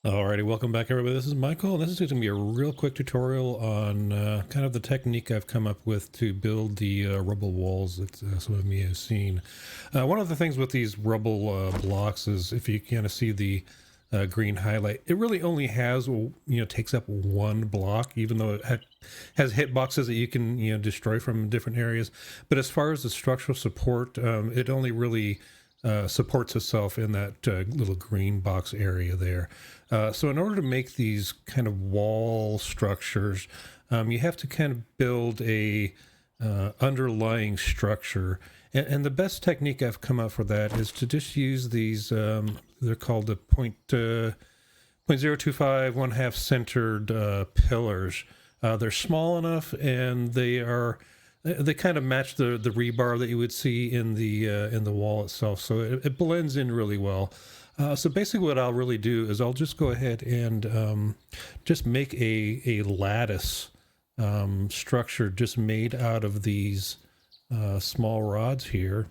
Alrighty, welcome back everybody. This is Michael. This is going to be a real quick tutorial on kind of the technique I've come up with to build the rubble walls that some of you have seen. One of the things with these rubble blocks is if you kind of see the green highlight, it really only has, takes up one block, even though it has hitboxes that you can, destroy from different areas. But as far as the structural support, it only really supports itself in that little green box area there. So in order to make these kind of wall structures, you have to kind of build a underlying structure. And the best technique I've come up for that is to just use these, they're called the 0.025 1/2 centered pillars. They're small enough and they kind of match the rebar that you would see in the wall itself, so it blends in really well. So basically what I'll really do is I'll just go ahead and just make a lattice structure just made out of these small rods here.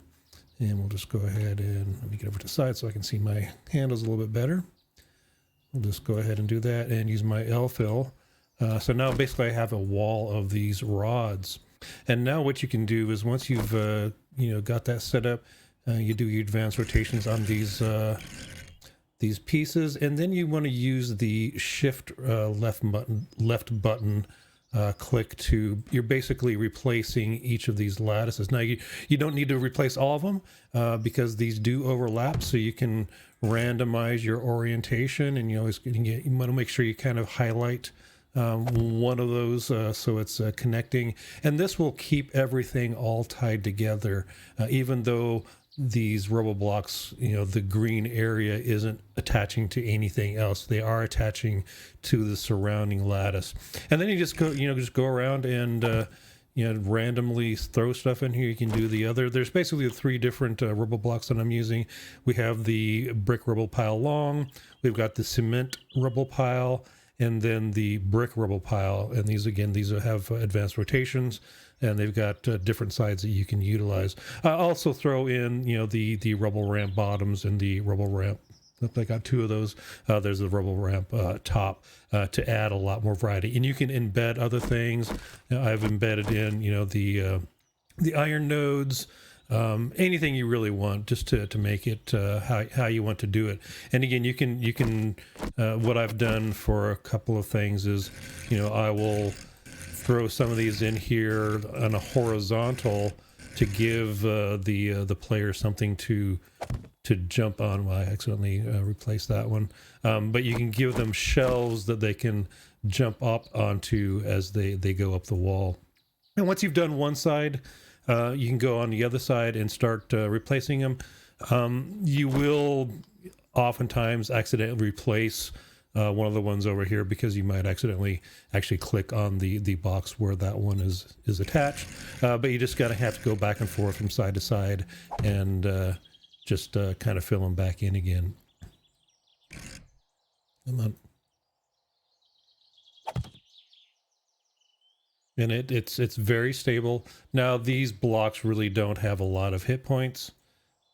And we'll just go ahead and let me get over to the side so I can see my handles a little bit better. We'll just go ahead and do that and use my L-fill. So now basically I have a wall of these rods. And now what you can do is once you've got that set up, you do your advanced rotations on these pieces, and then you want to use the shift left button click to, you're basically replacing each of these lattices. Now you don't need to replace all of them because these do overlap, so you can randomize your orientation, and you want to make sure you kind of highlight one of those so it's connecting, and this will keep everything all tied together, even though these rubble blocks, the green area isn't attaching to anything else. They are attaching to the surrounding lattice. And then you just go around and randomly throw stuff in here. You can do the other. There's basically three different rubble blocks that I'm using. We have the brick rubble pile long, we've got the cement rubble pile, and then the brick rubble pile. And these have advanced rotations, and they've got different sides that you can utilize. I also throw in, the rubble ramp bottoms and the rubble ramp. I got two of those. There's the rubble ramp top to add a lot more variety. And you can embed other things. I've embedded in, the iron nodes, anything you really want, just to make it how you want to do it. And again, you can what I've done for a couple of things is, I will throw some of these in here on a horizontal to give the player something to jump on. Well, I accidentally replaced that one, but you can give them shelves that they can jump up onto as they go up the wall. And once you've done one side, you can go on the other side and start replacing them. You will oftentimes accidentally replace one of the ones over here because you might accidentally actually click on the box where that one is attached. But you just have to go back and forth from side to side and just kind of fill them back in again. Come on. And it's very stable. Now these blocks really don't have a lot of hit points.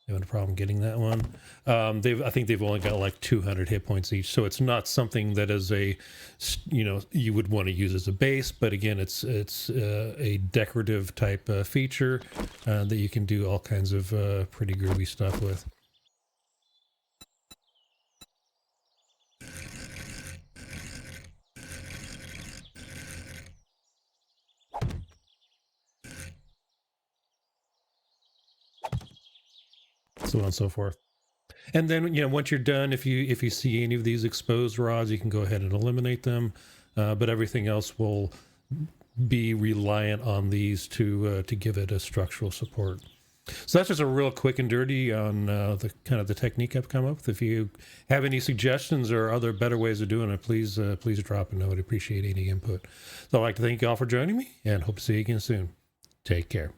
Having a problem getting that one. I think they've only got like 200 hit points each, so it's not something that is you would want to use as a base. But again, it's a decorative type feature that you can do all kinds of pretty groovy stuff with. So on and so forth. And then, once you're done, if you see any of these exposed rods, you can go ahead and eliminate them. But everything else will be reliant on these to give it a structural support. So that's just a real quick and dirty on the kind of the technique I've come up with. If you have any suggestions or other better ways of doing it, please drop a note. I appreciate any input. So I'd like to thank you all for joining me and hope to see you again soon. Take care.